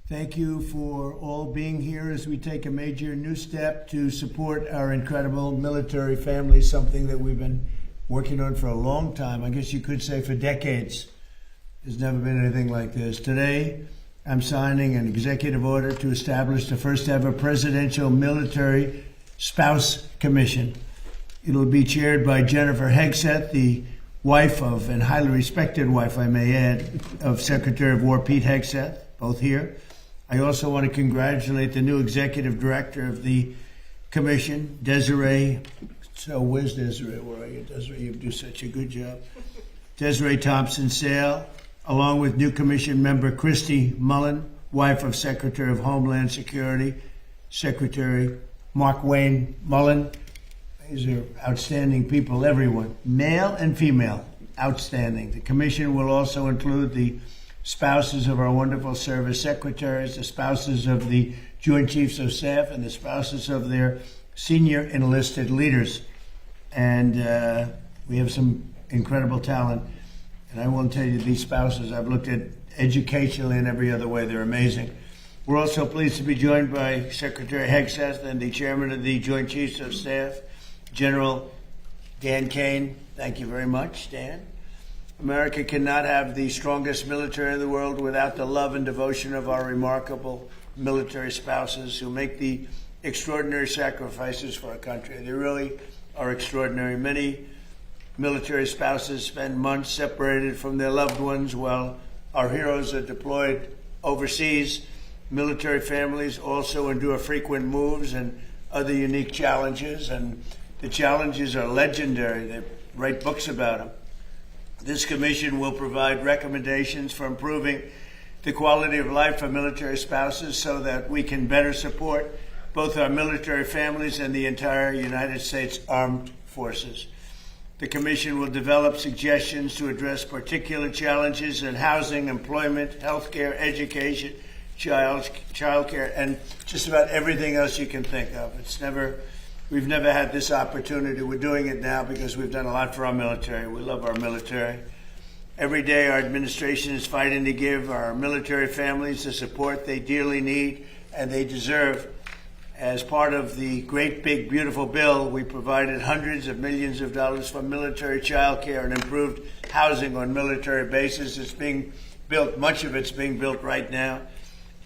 Thank you for all being here as we take a major new step to support our incredible military family, something that we've been working on for a long time. I guess you could say for decades. There's never been anything like this. Today, I'm signing an executive order to establish the first ever Presidential Military Spouse Commission. It'll be chaired by Jennifer Hegseth, the wife of, and highly respected wife, I may add, of Secretary of War Pete Hegseth, both here. I also want to congratulate the new executive director of the commission, Desiree. So where's Desiree? Where are you, Desiree? You do such a good job. Desiree Thompson-Sale, along with new commission member Christy Mullen, wife of Secretary of Homeland Security, Secretary Mark Wayne Mullen. These are outstanding people, everyone, male and female, outstanding. The commission will also include the spouses of our wonderful service secretaries, the spouses of the Joint Chiefs of Staff, and the spouses of their senior enlisted leaders. And we have some incredible talent. And I won't tell you these spouses, I've looked at educationally and every other way, they're amazing. We're also pleased to be joined by Secretary Hegseth and the Chairman of the Joint Chiefs of Staff, General Dan Kane. Thank you very much, Dan. America cannot have the strongest military in the world without the love and devotion of our remarkable military spouses who make the extraordinary sacrifices for our country. They really are extraordinary. Many military spouses spend months separated from their loved ones while our heroes are deployed overseas. Military families also endure frequent moves and other unique challenges, and the challenges are legendary. They write books about them. This commission will provide recommendations for improving the quality of life for military spouses so that we can better support both our military families and the entire United States Armed Forces. The commission will develop suggestions to address particular challenges in housing, employment, healthcare, education, childcare, and just about everything else you can think of. We've never had this opportunity. We're doing it now because we've done a lot for our military. We love our military. Every day our administration is fighting to give our military families the support they dearly need and they deserve. As part of the great, big, beautiful bill, we provided hundreds of millions of dollars for military child care and improved housing on military bases. It's being built, much of it's being built right now.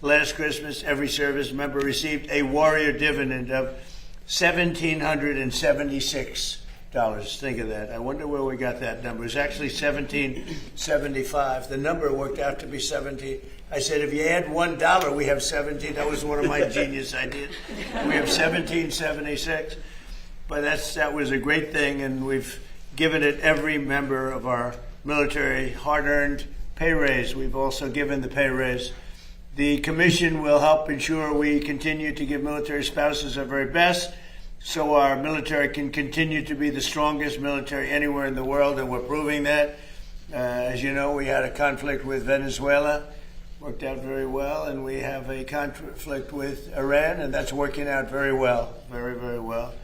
Last Christmas, every service member received a warrior dividend of $1,776. Think of that. I wonder where we got that number. It was actually $1,775. The number worked out to be 17. I said, if you add $1, we have 17. That was one of my genius ideas. We have 1776. But that was a great thing, and we've given it every member of our military hard-earned pay raise. We've also given the pay raise. The commission will help ensure we continue to give military spouses our very best so our military can continue to be the strongest military anywhere in the world, and we're proving that. As you know, we had a conflict with Venezuela, worked out very well, and we have a conflict with Iran, and that's working out very well, very, very well.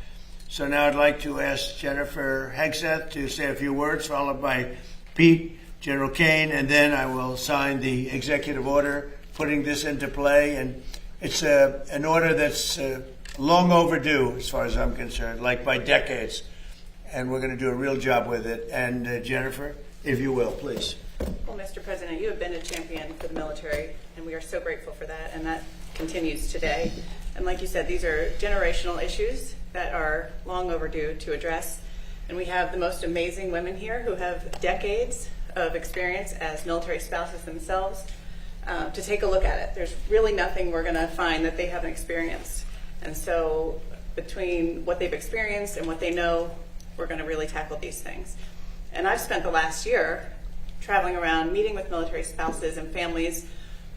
So now I'd like to ask Jennifer Hegseth to say a few words, followed by Pete, General Kane, and then I will sign the executive order putting this into play. And it's an order that's long overdue as far as I'm concerned, like by decades. And we're going to do a real job with it. And Jennifer, if you will, please. Well, Mr. President, you have been a champion for the military, and we are so grateful for that, and that continues today. And like you said, these are generational issues that are long overdue to address. And we have the most amazing women here who have decades of experience as military spouses themselves. To take a look at it. There's really nothing we're going to find that they haven't experienced. And so between what they've experienced and what they know, we're going to really tackle these things. And I've spent the last year traveling around, meeting with military spouses and families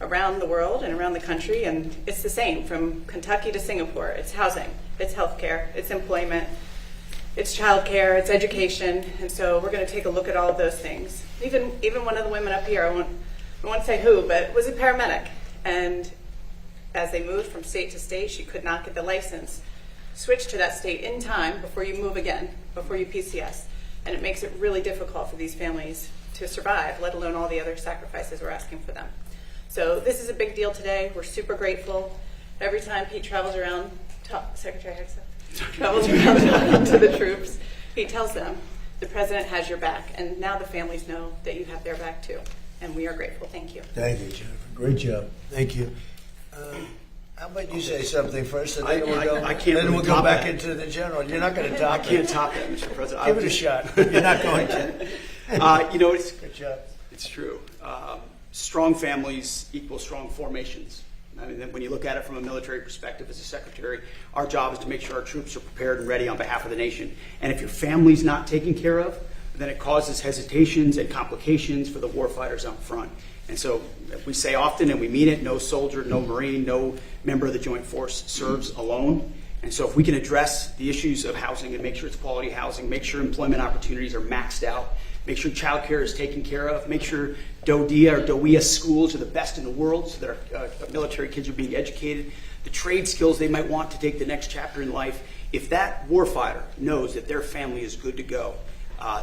around the world and around the country, and it's the same from Kentucky to Singapore. It's housing, it's healthcare, it's employment, it's childcare, it's education. And so we're going to take a look at all of those things. Even one of the women up here, I won't say who, but was a paramedic. And as they moved from state to state, she could not get the license. Switch to that state in time before you move again, before you PCS. And it makes it really difficult for these families to survive, let alone all the other sacrifices we're asking for them. So this is a big deal today. We're super grateful. Every time Pete travels around, Secretary Hegseth travels around talking to the troops, he tells them, the President has your back, and now the families know that you have their back too, and we are grateful. Thank you. Thank you, Jennifer. Great job. Thank you. How about you say something first, and then I can't then really we'll go top back that. into the general. You're not going to top I can't top that, Mr. President. Give it a shot. You're not going to. It's Good job. It's true. Strong families equal strong formations. I mean, when you look at it from a military perspective as a secretary, our job is to make sure our troops are prepared and ready on behalf of the nation. And if your family's not taken care of, then it causes hesitations and complications for the warfighters up front. And so we say often, and we mean it, no soldier, no Marine, no member of the Joint Force serves alone. And so if we can address the issues of housing and make sure it's quality housing, make sure employment opportunities are maxed out, make sure child care is taken care of, make sure DODEA or DOEA schools are the best in the world so that our military kids are being educated, the trade skills they might want to take the next chapter in life. If that warfighter knows that their family is good to go,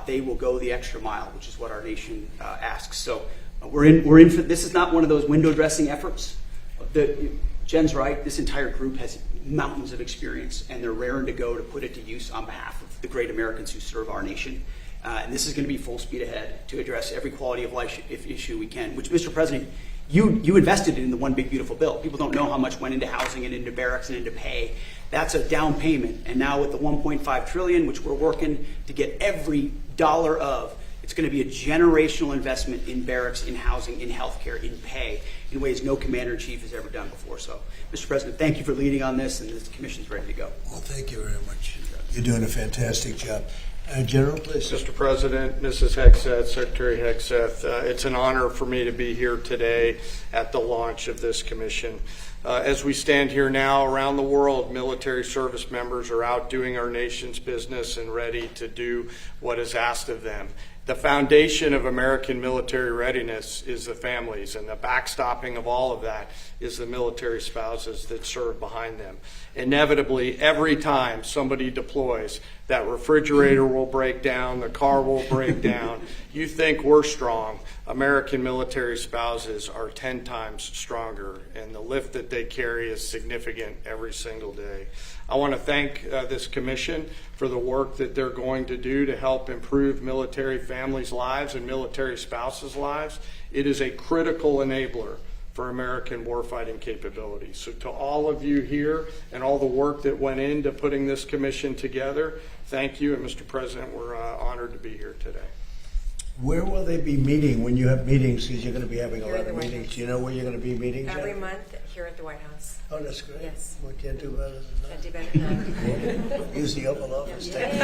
they will go the extra mile, which is what our nation asks. So we're in for this. Is not one of those window dressing efforts. Jen's right. This entire group has mountains of experience, and they're raring to go to put it to use on behalf of the great Americans who serve our nation. And this is going to be full speed ahead to address every quality of life issue we can, which, Mr. President, you invested in the One Big Beautiful Bill. People don't know how much went into housing and into barracks and into pay. That's a down payment. And now with the $1.5 trillion, which we're working to get every dollar of, it's going to be a generational investment in barracks, in housing, in healthcare, in pay, in ways no commander-in-chief has ever done before. So, Mr. President, thank you for leading on this, and this commission's ready to go. Well, thank you very much. You're doing a fantastic job. General, please. Mr. President, Mrs. Hegseth, Secretary Hegseth, it's an honor for me to be here today at the launch of this commission. As we stand here now around the world, military service members are out doing our nation's business and ready to do what is asked of them. The foundation of American military readiness is the families, and the backstopping of all of that is the military spouses that serve behind them. Inevitably, every time somebody deploys, that refrigerator will break down, the car will break down. You think we're strong. American military spouses are 10 times stronger, and the lift that they carry is significant every single day. I want to thank this commission for the work that they're going to do to help improve military families' lives and military spouses' lives. It is a critical enabler for American warfighting capabilities. So to all of you here and all the work that went into putting this commission together, thank you. And Mr. President, we're honored to be here today. Where will they be meeting when you have meetings? Because you're going to be having a Here lot at the of White meetings. House. Do you know where you're going to be meeting, Jen? Every month here at the White House. Oh, that's great. Yes. We can't do better than Can't do better than that. that. Use the Oval Office. Guys.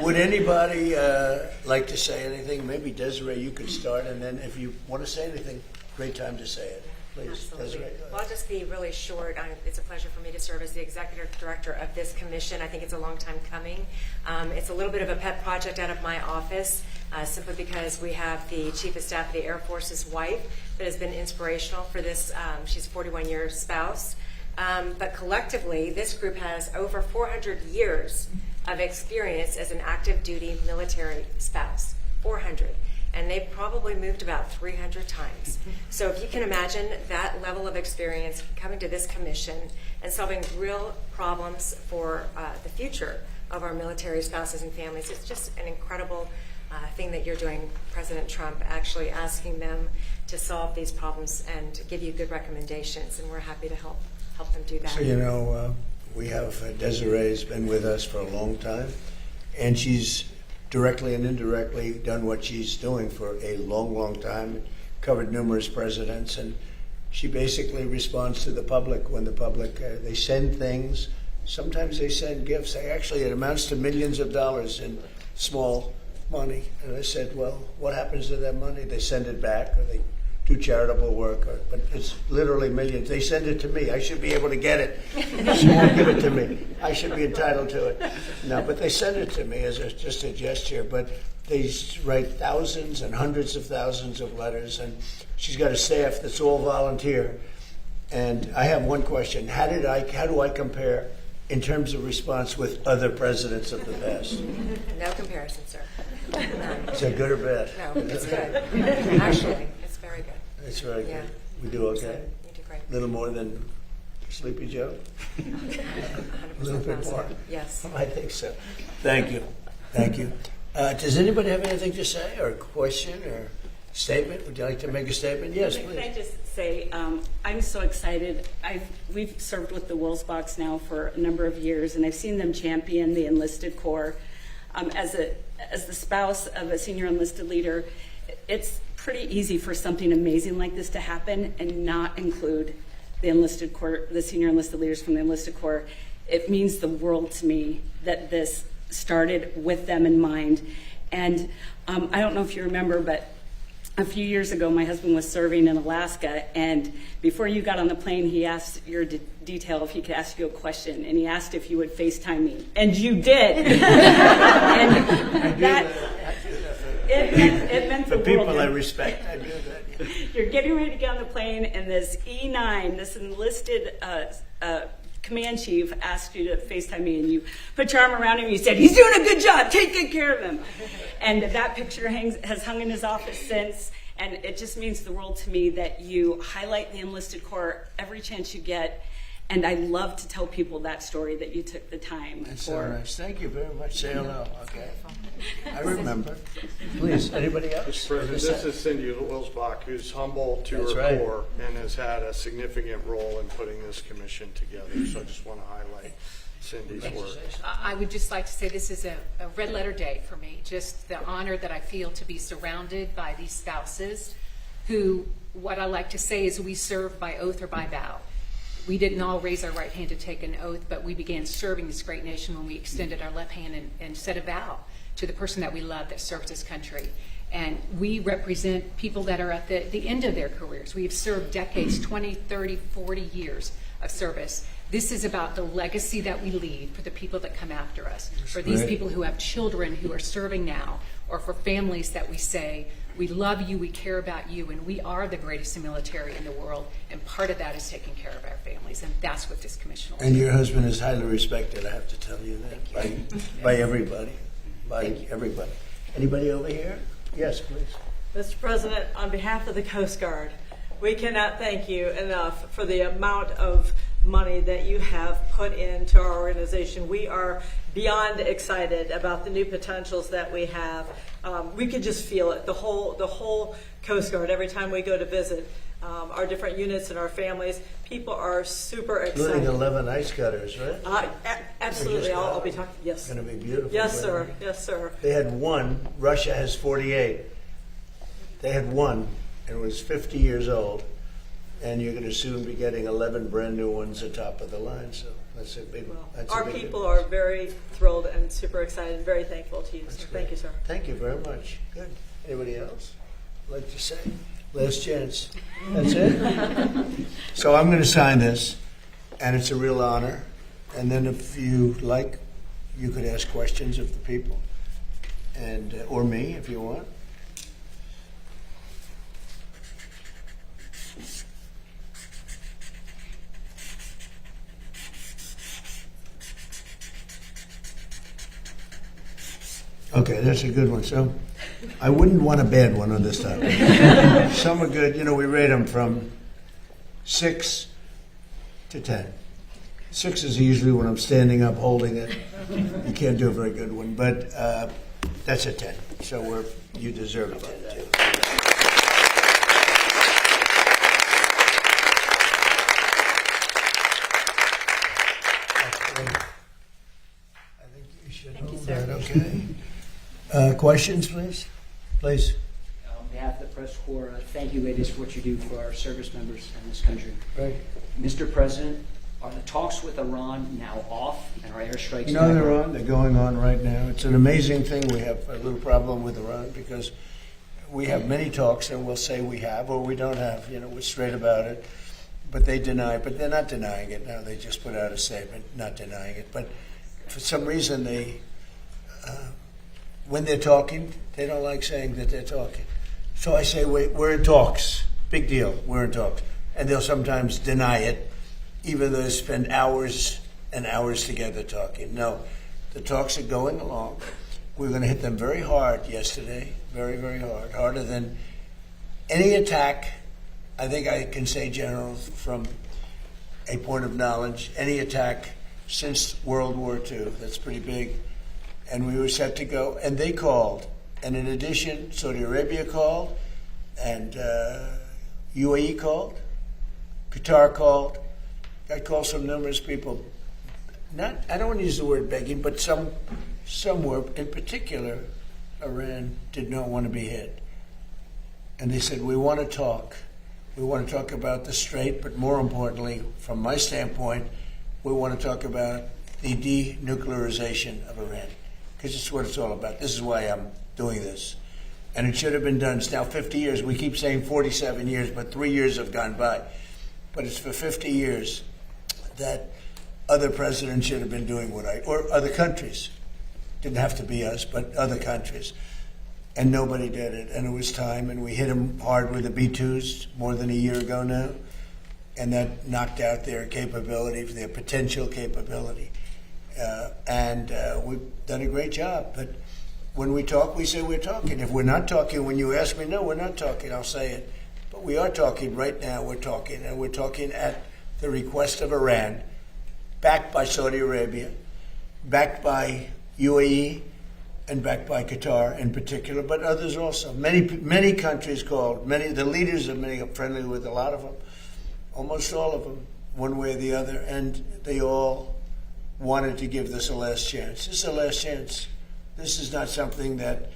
Would anybody like to say anything? Maybe Desiree, you could start, and then if you want to say anything, great time to say it. Please, Absolutely. Desiree. Well, I'll just be really short. It's a pleasure for me to serve as the executive director of this commission. I think it's a long time coming. It's a little bit of a pet project out of my office, simply because we have the Chief of Staff of the Air Force's wife that has been inspirational for this. She's a 41-year spouse. But collectively, this group has over 400 years of experience as an active duty military spouse. 400. And they've probably moved about 300 times. So if you can imagine that level of experience coming to this commission and solving real problems for the future of our military spouses and families, it's just an incredible thing that you're doing, President Trump, actually asking them to solve these problems and give you good recommendations, and we're happy to help them do that. So, you know, we have Desiree's been with us for a long time, and she's directly and indirectly done what she's doing for a long, long time, covered numerous presidents, and she basically responds to the public when the public, they send things. Sometimes they send gifts. Actually, it amounts to millions of dollars in small money. And I said, well, what happens to that money? They send it back, or they do charitable work, but it's literally millions. They send it to me. I should be able to get it. She won't give it to me. I should be entitled to it. No, but they send it to me as just a gesture. But they write thousands and hundreds of thousands of letters, and she's got a staff that's all volunteer. And I have one question: how do I compare in terms of response with other presidents of the past? No comparison, sir. Is that good or bad? No, it's good. Actually, it's very good. It's very Yeah. good. We do So, okay. you do great. A little more than Sleepy Joe? 100% A little bit positive. more? Yes. I think so. Thank you. Thank you. Does anybody have anything to say, or a question, or statement? Would you like to make a statement? Yes, Can I please. just say, I'm so excited. We've served with the Wills Box now for a number of years, and I've seen them champion the enlisted corps. As the spouse of a senior enlisted leader, it's pretty easy for something amazing like this to happen and not include the enlisted corps, the senior enlisted leaders from the enlisted corps. It means the world to me that this started with them in mind. And I don't know if you remember, but a few years ago, my husband was serving in Alaska, and before you got on the plane, he asked your detail if he could ask you a question, and he asked if you would FaceTime me, and you did. And that it meant For the people world. I respect, I do that. You're getting ready to get on the plane, and this E9, this enlisted command chief, asked you to FaceTime me, and you put your arm around him, and you said, "He's doing a good job. Take good care of him." And that picture has hung in his office since, and it just means the world to me that you highlight the enlisted corps every chance you get. And I love to tell people that story, that you took the time That's so for. nice. Thank you very much. Say hello, okay? I remember. Please, anybody else? Mr. President, this is Cindy Wilsbach, who's humble to That's her right. core and has had a significant role in putting this commission together. So I just want to highlight Cindy's work. I would just like to say this is a red letter day for me. Just the honor that I feel to be surrounded by these spouses who, what I like to say is we serve by oath or by vow. We didn't all raise our right hand to take an oath, but we began serving this great nation when we extended our left hand and said a vow to the person that we love that serves this country. And we represent people that are at the end of their careers. We have served decades, 20, 30, 40 years of service. This is about the legacy that we leave for the people that come after us, for these great. people who have children who are serving now, or for families that we say, we love you, we care about you, and we are the greatest military in the world, and part of that is taking care of our families, and that's what this commission will do. And your husband is highly respected, I have to tell you that, by everybody, everybody. Anybody over here? Yes, please. Mr. President, on behalf of the Coast Guard, we cannot thank you enough for the amount of money that you have put into our organization. We are beyond excited about the new potentials that we have. We could just feel it, the whole Coast Guard. Every time we go to visit our different units and our families, people are super Including excited. 11 ice cutters, right? Absolutely, I'll be talking. Yes, It's going to be beautiful. yes, sir. Yes, sir. They had one. Russia has 48. They had one, and it was 50 years old. And you're going to soon be getting 11 brand new ones atop of the line. So that's a big. That's Our a big people are very thrilled and super excited and very thankful to you. So thank you, sir. Thank you very much. Good. Anybody else like to say? Last chance. That's it. So I'm going to sign this, and it's a real honor. And then if you like, you could ask questions of the people, and or me if you want. Okay, that's a good one. So I wouldn't want a bad one on this topic. Some are good. You know, we rate them from 6 to 10. 6 is usually when I'm standing up holding it. You can't do a very good one, but that's a 10. So you deserve a 10 too. I think you should hold that, okay? Questions, please? Please. On behalf of the press corps, thank you, ladies, for what you do for our service members in this country. Right. Mr. President, are the talks with Iran now off and are airstrikes No, back they're on. They're going on right now. It's an amazing thing. We have a little problem with Iran because we have many talks and we'll say we have or we don't have. You know, we're straight about it. But they deny. But they're not denying it now. They just put out a statement not denying it. But for some reason, they, when they're talking, they don't like saying that they're talking. So I say, wait, we're in talks. Big deal. We're in talks. And they'll sometimes deny it, even though they spend hours and hours together talking. No, the talks are going along. We're going to hit them very hard yesterday, very, very hard, harder than any attack I think I can say, General, from a point of knowledge, any attack since World War II, that's pretty big, and we were set to go, and they called. And in addition, Saudi Arabia called, and UAE called, Qatar called, got calls from numerous people. I don't want to use the word begging, but some were, in particular, Iran did not want to be hit. And they said, we want to talk. We want to talk about the strait, but more importantly, from my standpoint, we want to talk about the denuclearization of Iran, because it's what it's all about. This is why I'm doing this. And it should have been done. It's now 50 years. We keep saying 47 years, but 3 years have gone by. But it's for 50 years that other presidents should have been doing or other countries. Didn't have to be us, but other countries. And nobody did it. And it was time, and we hit them hard with the B-2s more than a year ago now. And that knocked out their capability, their potential capability. And we've done a great job. But when we talk, we say we're talking. If we're not talking, when you ask me, no, we're not talking, I'll say it. But we are talking right now. We're talking, and we're talking at the request of Iran, backed by Saudi Arabia, backed by UAE, and backed by Qatar in particular, but others also. Many countries called. The leaders of many are friendly with a lot of them, almost all of them, one way or the other, and they all wanted to give this a last chance. This is a last chance. This is not something that,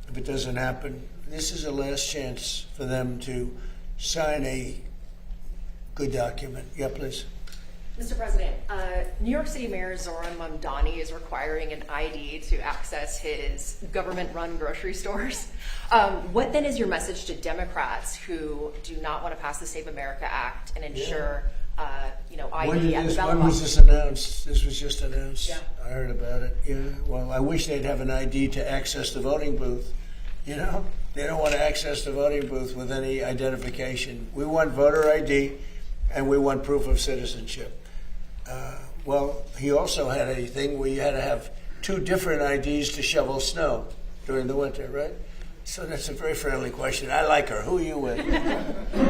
if it doesn't happen, this is a last chance for them to sign a good document. Yeah, please. Mr. President, New York City Mayor Zoran Mamdani is requiring an ID to access his government-run grocery stores. What then is your message to Democrats who do not want to pass the Save America Act and ensure, ID at the ballot When was box? this announced? This was just announced. Yeah. I heard about it. Yeah. Well, I wish they'd have an ID to access the voting booth. They don't want to access the voting booth with any identification. We want voter ID, and we want proof of citizenship. Well, he also had a thing where you had to have 2 different IDs to shovel snow during the winter, right? So that's a very friendly question. I like her. Who are you with?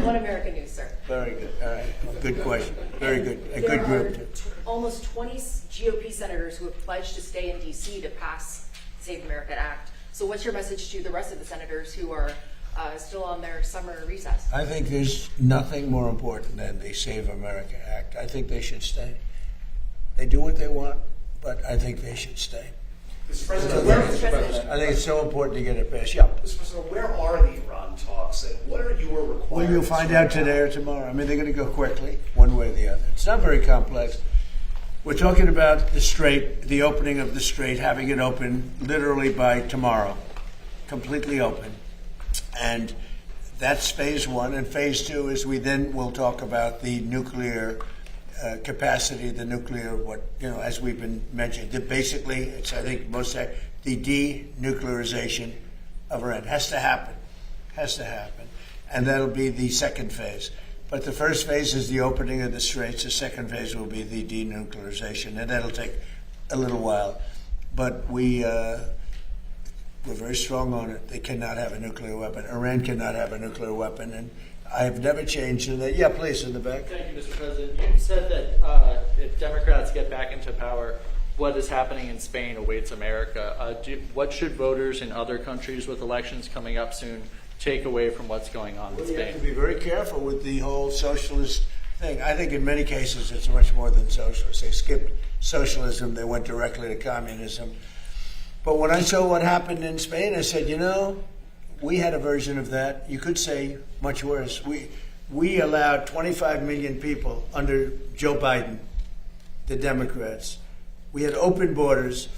One American News, sir. Very good. All right. Good question. Very good. A good group. There are almost 20 GOP senators who have pledged to stay in D.C. to pass the Save America Act. So what's your message to the rest of the senators who are still on their summer recess? I think there's nothing more important than the Save America Act. I think they should stay. They do what they want, but I think they should stay. Mr. President, I think it's so important to get it passed. Yeah. Mr. President, where are the Iran talks, and what are your requirements? Well, you'll find out today or tomorrow. I mean, they're going to go quickly, one way or the other. It's not very complex. We're talking about the strait, the opening of the strait, having it open literally by tomorrow, completely open. And that's phase 1. And phase 2 is we then will talk about the nuclear capacity, the nuclear, as we've been mentioning. Basically, it's, I think, the denuclearization of Iran. Has to happen. And that'll be the second phase. But the first phase is the opening of the straits. The second phase will be the denuclearization, and that'll take a little while. But we're very strong on it. They cannot have a nuclear weapon. Iran cannot have a nuclear weapon, and I have never changed in that. Yeah, please, in the back. Thank you, Mr. President. You said that if Democrats get back into power, what is happening in Spain awaits America. What should voters in other countries with elections coming up soon take away from what's going on in You have Spain? to be very careful with the whole socialist thing. I think in many cases it's much more than socialist. They skipped socialism. They went directly to communism. But when I saw what happened in Spain, I said, we had a version of that. You could say much worse. We allowed 25 million people under Joe Biden, the Democrats. We had open borders,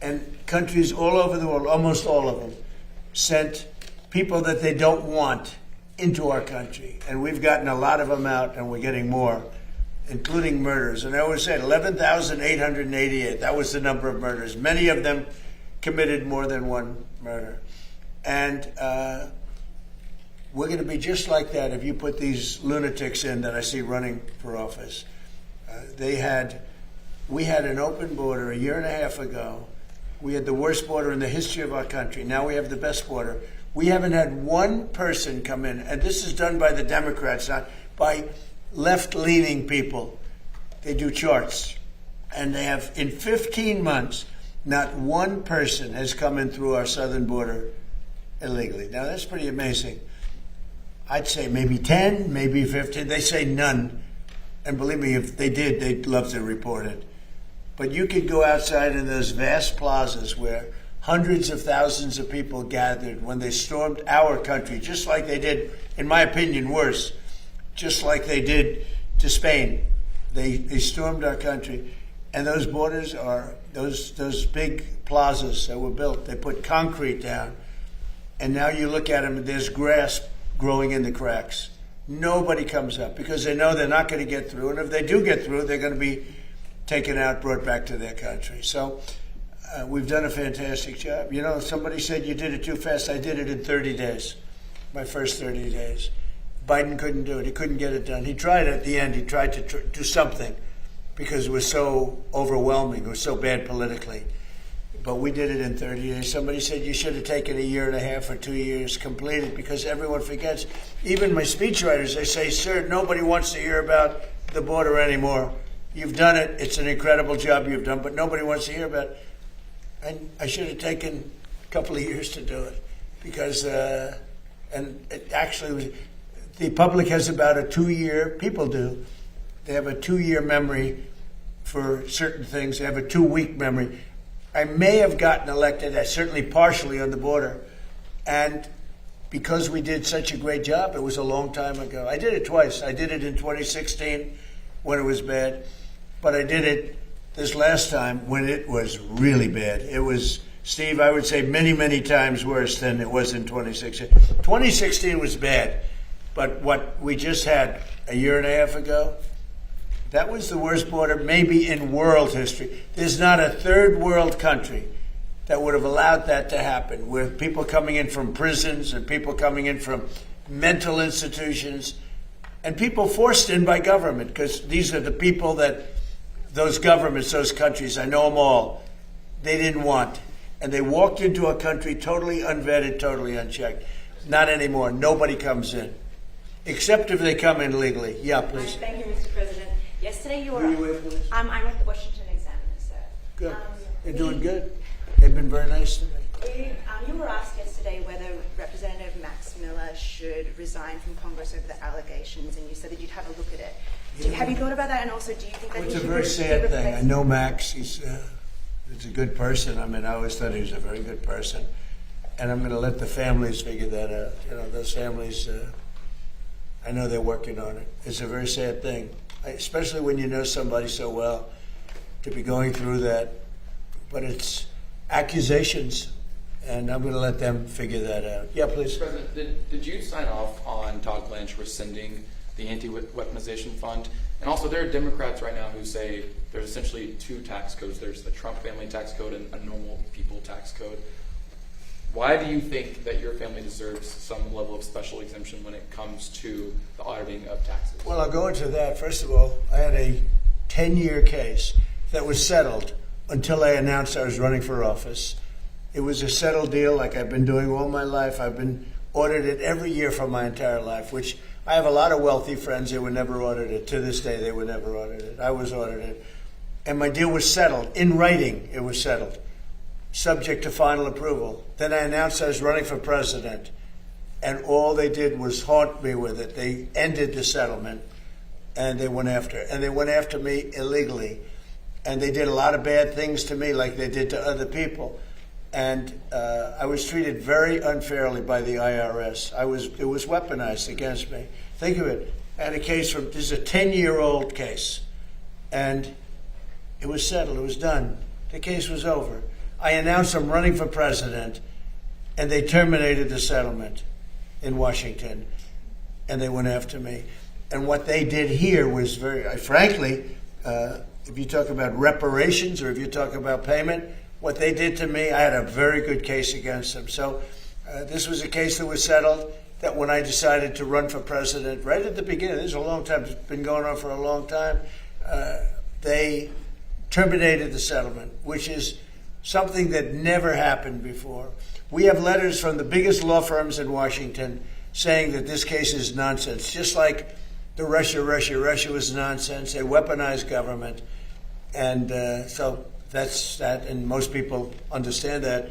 and countries all over the world, almost all of them, sent people that they don't want into our country. And we've gotten a lot of them out, and we're getting more, including murders. And I always said 11,888. That was the number of murders. Many of them committed more than one murder. And we're going to be just like that if you put these lunatics in that I see running for office. We had an open border a year and a half ago. We had the worst border in the history of our country. Now we have the best border. We haven't had one person come in, and this is done by the Democrats, not by left-leaning people. They do charts, and they have, in 15 months, not one person has come in through our southern border illegally. Now, that's pretty amazing. I'd say maybe 10, maybe 15. They say none. And believe me, if they did, they'd love to report it. But you could go outside in those vast plazas where hundreds of thousands of people gathered when they stormed our country, just like they did, in my opinion, worse, just like they did to Spain. They stormed our country. And those borders are those big plazas that were built. They put concrete down. And now you look at them and there's grass growing in the cracks. Nobody comes up because they know they're not going to get through. And if they do get through, they're going to be taken out, brought back to their country. So we've done a fantastic job. You know, somebody said you did it too fast. I did it in 30 days, my first 30 days. Biden couldn't do it. He couldn't get it done. He tried at the end. He tried to do something because it was so overwhelming. It was so bad politically. But we did it in 30 days. Somebody said you should have taken a year and a half or 2 years completed because everyone forgets. Even my speechwriters, they say, sir, nobody wants to hear about the border anymore. You've done it. It's an incredible job you've done, but nobody wants to hear about it. And I should have taken a couple of years to do it because, and it actually was, the public has about a 2-year, people do, they have a 2-year memory for certain things. They have a 2-week memory. I may have gotten elected, certainly partially on the border, and because we did such a great job, it was a long time ago. I did it twice. I did it in 2016 when it was bad, but I did it this last time when it was really bad. It was, Steve, I would say many, many times worse than it was in 2016. 2016 was bad, but what we just had a year and a half ago, that was the worst border maybe in world history. There's not a third world country that would have allowed that to happen, with people coming in from prisons and people coming in from mental institutions and people forced in by government, because these are the people that those governments, those countries, I know them all, they didn't want. And they walked into a country totally unvetted, totally unchecked. Not anymore. Nobody comes in. Except if they come in legally. Yeah, please. Thank you, Mr. President. Yesterday you were... Who are you with, please? I'm with the Washington Examiner, sir. Good. They're doing good. They've been very nice to me. You were asked yesterday whether Representative Max Miller should resign from Congress over the allegations, and you said that you'd have a look at it. Have you thought about that? And also, do you think that It's he a should very be sad thing. replaced? I know Max. He's a good person. I mean, I always thought he was a very good person. And I'm going to let the families figure that out. You know, those families, I know they're working on it. It's a very sad thing, especially when you know somebody so well, to be going through that. But it's accusations, and I'm going to let them figure that out. Yeah, please. President, did you sign off on Todd Lynch rescinding the anti-weaponization fund? And also, there are Democrats right now who say there's essentially 2 tax codes. There's the Trump family tax code and a normal people tax code. Why do you think that your family deserves some level of special exemption when it comes to the auditing of taxes? Well, I'll go into that. First of all, I had a 10-year case that was settled until I announced I was running for office. It was a settled deal like I've been doing all my life. I've been audited every year for my entire life, which I have a lot of wealthy friends. They were never audited. To this day, they were never audited. I was audited. And my deal was settled. In writing, it was settled, subject to final approval. Then I announced I was running for president, and all they did was haunt me with it. They ended the settlement, and they went after it. And they went after me illegally. And they did a lot of bad things to me like they did to other people. And I was treated very unfairly by the IRS. It was weaponized against me. Think of it. I had a case this is a 10-year-old case. And it was settled. It was done. The case was over. I announced I'm running for president, and they terminated the settlement in Washington. And they went after me. And what they did here was frankly, if you talk about reparations or if you talk about payment, what they did to me, I had a very good case against them. So this was a case that was settled, that when I decided to run for president, right at the beginning, this is a long time, it's been going on for a long time, they terminated the settlement, which is something that never happened before. We have letters from the biggest law firms in Washington saying that this case is nonsense, just like the Russia was nonsense. They weaponized government. And so that's that, and most people understand that.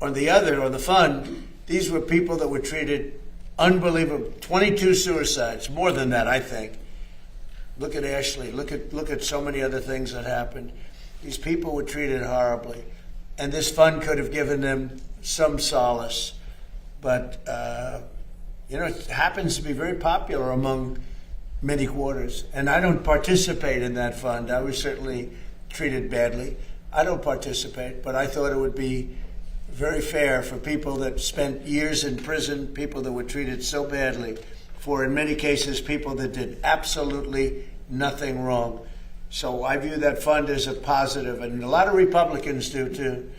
On the fund, these were people that were treated unbelievable. 22 suicides, more than that, I think. Look at Ashley. Look at so many other things that happened. These people were treated horribly, and this fund could have given them some solace. But it happens to be very popular among many quarters, and I don't participate in that fund. I was certainly treated badly. I don't participate, but I thought it would be very fair for people that spent years in prison, people that were treated so badly, for in many cases people that did absolutely nothing wrong. So I view that fund as a positive, and a lot of Republicans do too,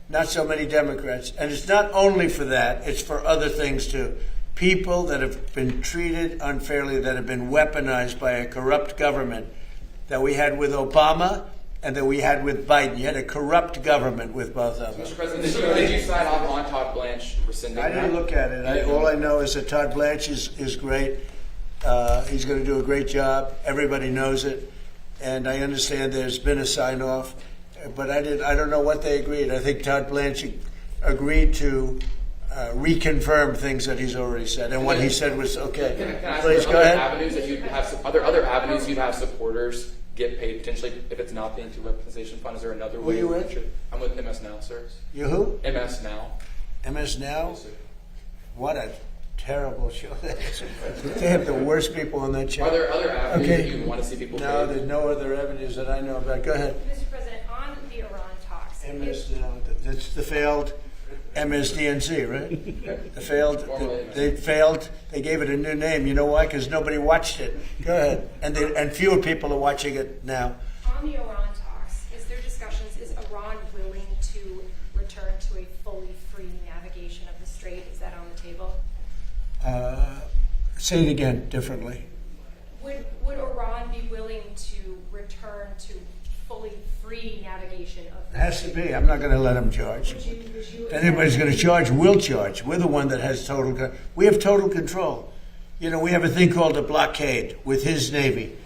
not so many Democrats. And it's not only for that, it's for other things too. People that have been treated unfairly, that have been weaponized by a corrupt government that we had with Obama and that we had with Biden. You had a corrupt government with both of them. Mr. President, did you sign off on Todd Blanche rescinding I didn't look at it. All I know is that Todd Blanche is great. He's going to do a great job. Everybody knows it. And I understand there's been a sign-off. But I don't know what they agreed. I think Todd Blanche agreed to reconfirm things that he's already said. And what he said was okay. Can I ask, Please go ahead. Are there other avenues you'd have supporters get paid potentially if it's not the anti-weaponization fund? Is there another way? Who are you with? I'm with MS Now, sir. You who? MS Now. MS Now? Yes, sir. What a terrible show that is. They have the worst people on that show. Are there other avenues that you want to see people No, paid? there's no other avenues that I know about. Go ahead. Mr. President, on the Iran talks, MS Now. That's the failed MSDNC, right? The failed. They failed. They gave it a new name. You know why? Because nobody watched it. Go ahead. And fewer people are watching it now. on the Iran talks, is there discussions, is Iran willing to return to a fully free navigation of the strait? Is that on the table? Say it again, differently. Would Iran be willing to return to fully free navigation of It the has to be. I'm not going to let them charge. Would you If anybody's going to charge, we'll charge. We're the one that has total control. We have total control. You know, we have a thing called a blockade with his Navy.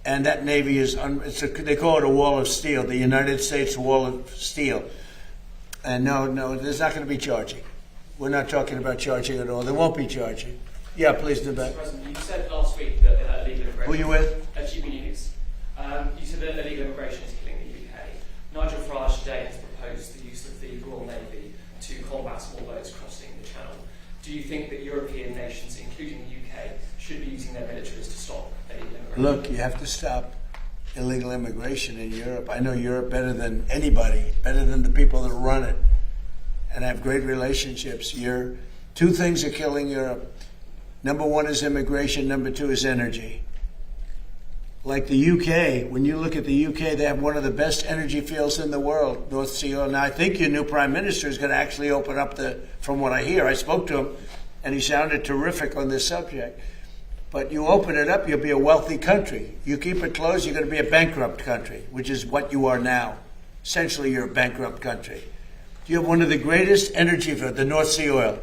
And that Navy is, they call it a wall of steel, the United States wall of steel. And no, there's not going to be charging. We're not talking about charging at all. There won't be charging. Yeah, please do that. Mr. President, you said last week that illegal immigration... Who are you with? GB News. You said that illegal immigration is killing the UK. Nigel Farage today has proposed the use of the Royal Navy to combat small boats crossing the Channel. Do you think that European nations, including the UK, should be using their militaries to stop illegal immigration? Look, you have to stop illegal immigration in Europe. I know Europe better than anybody, better than the people that run it. And I have great relationships. Two things are killing Europe. Number one is immigration. Number two is energy. Like the UK, when you look at the UK, they have one of the best energy fields in the world, North Sea oil. Now, I think your new prime minister is going to actually open up from what I hear, I spoke to him, and he sounded terrific on this subject. But you open it up, you'll be a wealthy country. You keep it closed, you're going to be a bankrupt country, which is what you are now. Essentially, you're a bankrupt country. You have one of the greatest energy fields, the North Sea oil.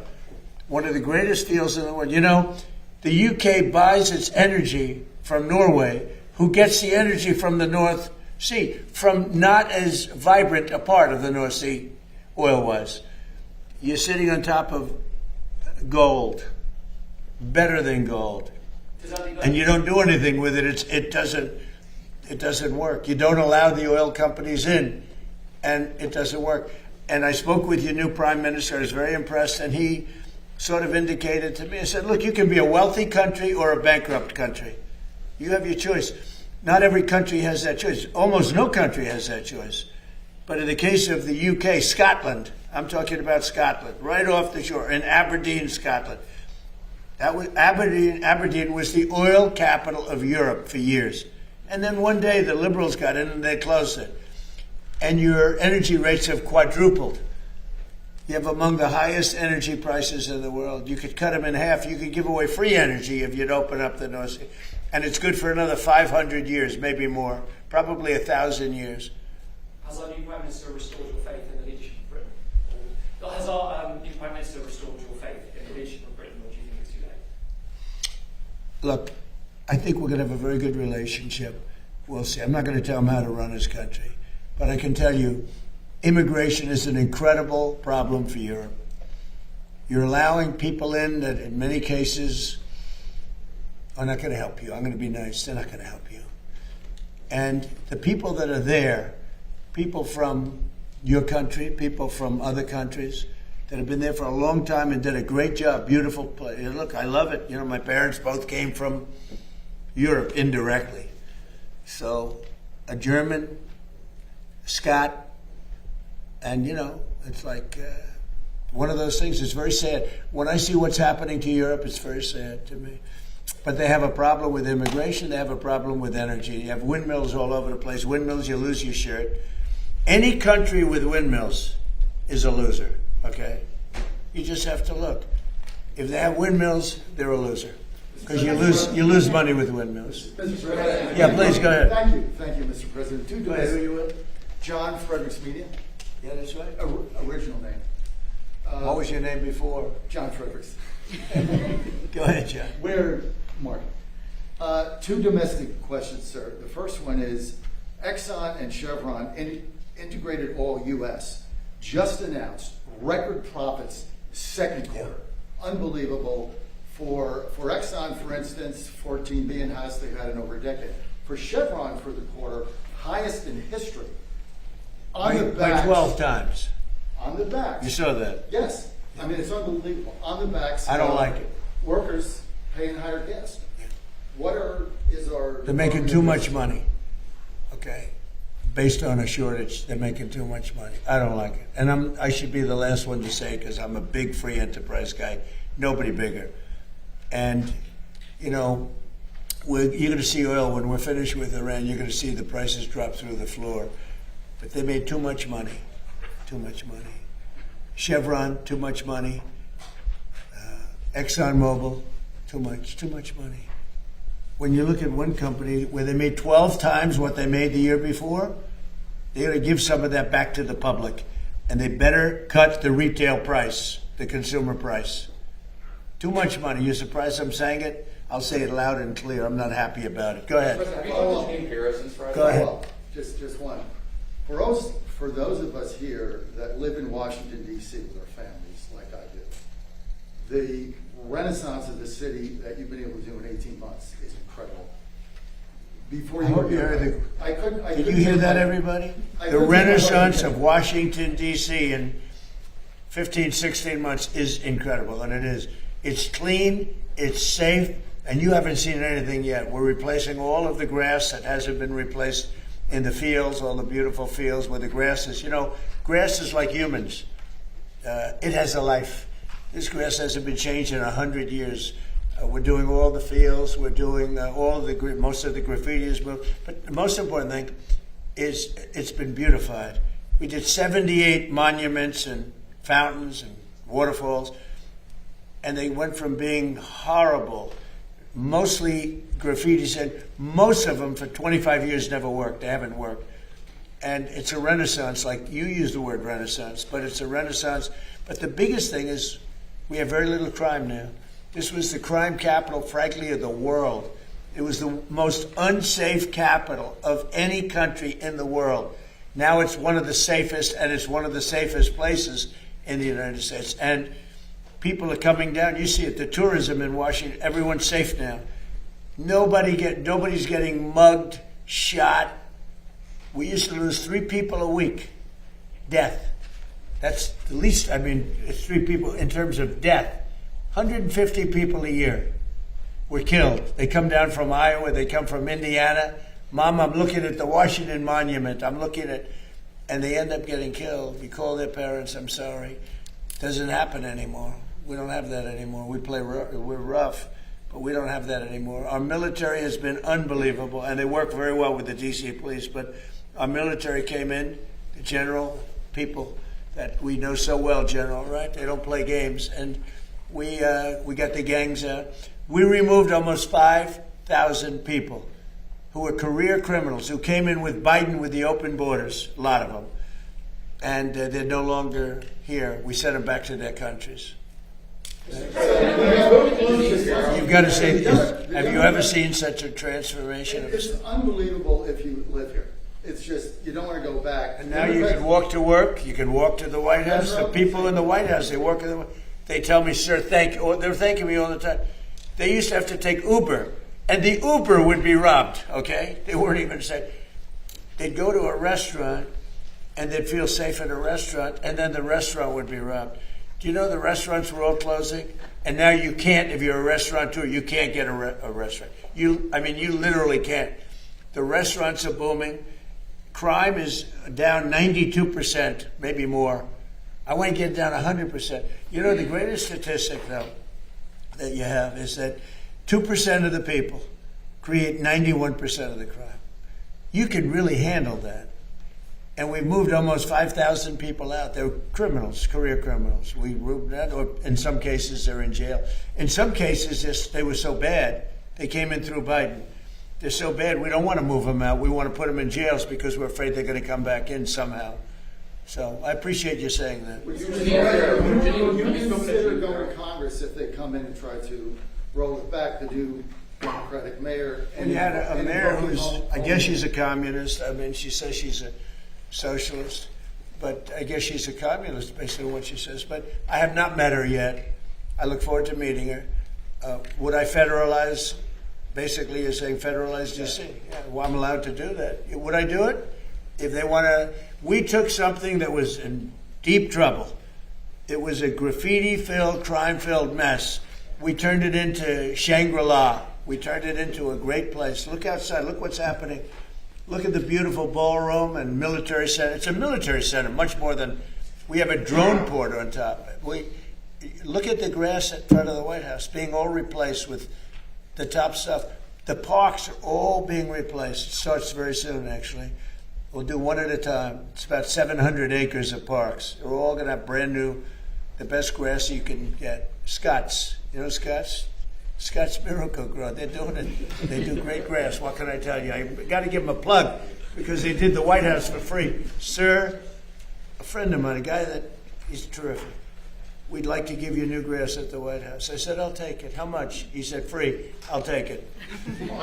One of the greatest fields in the world. You know, the UK buys its energy from Norway, who gets the energy from the North Sea, from not as vibrant a part of the North Sea oil was. You're sitting on top of gold, better than gold. And you don't do anything with it. It doesn't work. You don't allow the oil companies in, and it doesn't work. And I spoke with your new prime minister. I was very impressed, and he sort of indicated to me, I said, look, you can be a wealthy country or a bankrupt country. You have your choice. Not every country has that choice. Almost no country has that choice. But in the case of the UK, Scotland, I'm talking about Scotland, right off the shore, in Aberdeen, Scotland. That was Aberdeen was the oil capital of Europe for years. And then one day the Liberals got in and they closed it. And your energy rates have quadrupled. You have among the highest energy prices in the world. You could cut them in half. You could give away free energy if you'd open up the North Sea. And it's good for another 500 years, maybe more, probably 1,000 years. Has our new Prime Minister restored your faith in the leadership of Britain? Has our new look, I think we're going to have a very good relationship. We'll see. I'm not going to tell him how to run his country. But I can tell you, immigration is an incredible problem for Europe. You're allowing people in that in many cases are not going to help you. I'm going to be nice. They're not going to help you. And the people that are there, people from your country, people from other countries that have been there for a long time and did a great job, beautiful place. Look, I love it. You know, my parents both came from Europe indirectly. So a German, Scot, and you know, it's like one of those things. It's very sad. When I see what's happening to Europe, it's very sad to me. But they have a problem with immigration. They have a problem with energy. You have windmills all over the place. Windmills, you lose your shirt. Any country with windmills is a loser, okay? You just have to look. If they have windmills, they're a loser. Because you lose money with windmills. Mr. President. Yeah, please, go ahead. Thank you, Mr. President. Go ahead, who are you with? John Fredericks Media. Yeah, that's right. Original name. What was your name before? John Fredericks. Go ahead, John. Where, Mark? Two domestic questions, sir. The first one is Exxon and Chevron, integrated all U.S., just announced record profits second quarter. Unbelievable. For Exxon, for instance, 14 billion, highest they've had in over a decade. For Chevron, for the quarter, highest in history. On the backs, by 12 times. On the backs. You saw that? Yes. I mean, it's unbelievable. On the backs. I don't like it. Workers paying higher gas. Is our... They're making too much money, okay? Based on a shortage, they're making too much money. I don't like it. And I should be the last one to say it because I'm a big free enterprise guy. Nobody bigger. And, you know, you're going to see oil when we're finished with Iran. You're going to see the prices drop through the floor. But they made too much money. Too much money. Chevron, too much money. ExxonMobil, too much money. When you look at one company where they made 12 times what they made the year before, they got to give some of that back to the public. And they better cut the retail price, the consumer price. Too much money. You're surprised I'm saying it? I'll say it loud and clear. I'm not happy about it. Go ahead. President, have you talked to Gene Paris since Friday? Go ahead. Just one. For those of us here that live in Washington, D.C. with our families, like I do, the renaissance of the city that you've been able to do in 18 months is incredible. Before you were here, Did you hear that, everybody? The renaissance of Washington, D.C. in 15, 16 months is incredible, and it is. It's clean, it's safe, and you haven't seen anything yet. We're replacing all of the grass that hasn't been replaced in the fields, all the beautiful fields where the grass is. You know, grass is like humans. It has a life. This grass hasn't been changed in 100 years. We're doing all the fields. We're doing most of the graffiti is moved. But the most important thing is it's been beautified. We did 78 monuments and fountains and waterfalls, and they went from being horrible, mostly graffiti said, most of them for 25 years never worked. They haven't worked. And it's a renaissance, like you use the word renaissance, but it's a renaissance. But the biggest thing is we have very little crime now. This was the crime capital, frankly, of the world. It was the most unsafe capital of any country in the world. Now it's one of the safest, and it's one of the safest places in the United States. And people are coming down. You see it, the tourism in Washington, everyone's safe now. Nobody's getting mugged, shot. We used to lose 3 people a week. Death. That's the least, it's 3 people in terms of death. 150 people a year were killed. They come down from Iowa, they come from Indiana. Mom, I'm looking at the Washington Monument. And they end up getting killed. You call their parents, I'm sorry. Doesn't happen anymore. We don't have that anymore. We're rough, but we don't have that anymore. Our military has been unbelievable, and they work very well with the D.C. police, but our military came in, the general, people that we know so well, General, right? They don't play games, and we got the gangs out. We removed almost 5,000 people who were career criminals, who came in with Biden with the open borders, a lot of them, and they're no longer here. We sent them back to their countries. You've got to say, have you ever seen such a transformation? It's unbelievable if you live here. It's just, you don't want to go back. And now you can walk to work, you can walk to the White House. The people in the White House, they tell me, sir, thank you. They're thanking me all the time. They used to have to take Uber, and the Uber would be robbed, okay? They weren't even safe. They'd go to a restaurant, and they'd feel safe at a restaurant, and then the restaurant would be robbed. Do you know the restaurants were all closing? And now you can't, if you're a restaurateur, you can't get a restaurant. You literally can't. The restaurants are booming. Crime is down 92%, maybe more. I want to get down 100%. You know, the greatest statistic, though, that you have is that 2% of the people create 91% of the crime. You can really handle that. And we moved almost 5,000 people out. They're criminals, career criminals. We moved that, or in some cases they're in jail. In some cases, they were so bad, they came in through Biden. They're so bad, we don't want to move them out. We want to put them in jails because we're afraid they're going to come back in somehow. So I appreciate you saying that. Would you consider going to Congress if they come in and try to roll it back, the new Democratic mayor? And you had a mayor who's, I guess she's a communist. I mean, she says she's a socialist, but I guess she's a communist based on what she says. But I have not met her yet. I look forward to meeting her. Would I federalize? Basically, you're saying federalize D.C. Yeah, well, I'm allowed to do that. Would I do it? If they want to, we took something that was in deep trouble. It was a graffiti-filled, crime-filled mess. We turned it into Shangri-La. We turned it into a great place. Look outside. Look what's happening. Look at the beautiful ballroom and military center. It's a military center, much more than, we have a drone port on top. Look at the grass in front of the White House being all replaced with the top stuff. The parks are all being replaced. It starts very soon, actually. We'll do one at a time. It's about 700 acres of parks. They're all going to have brand new, the best grass you can get. Scots. You know Scots? Scots Miracle-Gro. They're doing it. They do great grass. What can I tell you? I got to give them a plug because they did the White House for free. Sir, a friend of mine, a guy that, he's terrific. We'd like to give you new grass at the White House. I said, I'll take it. How much? He said, free. I'll take it.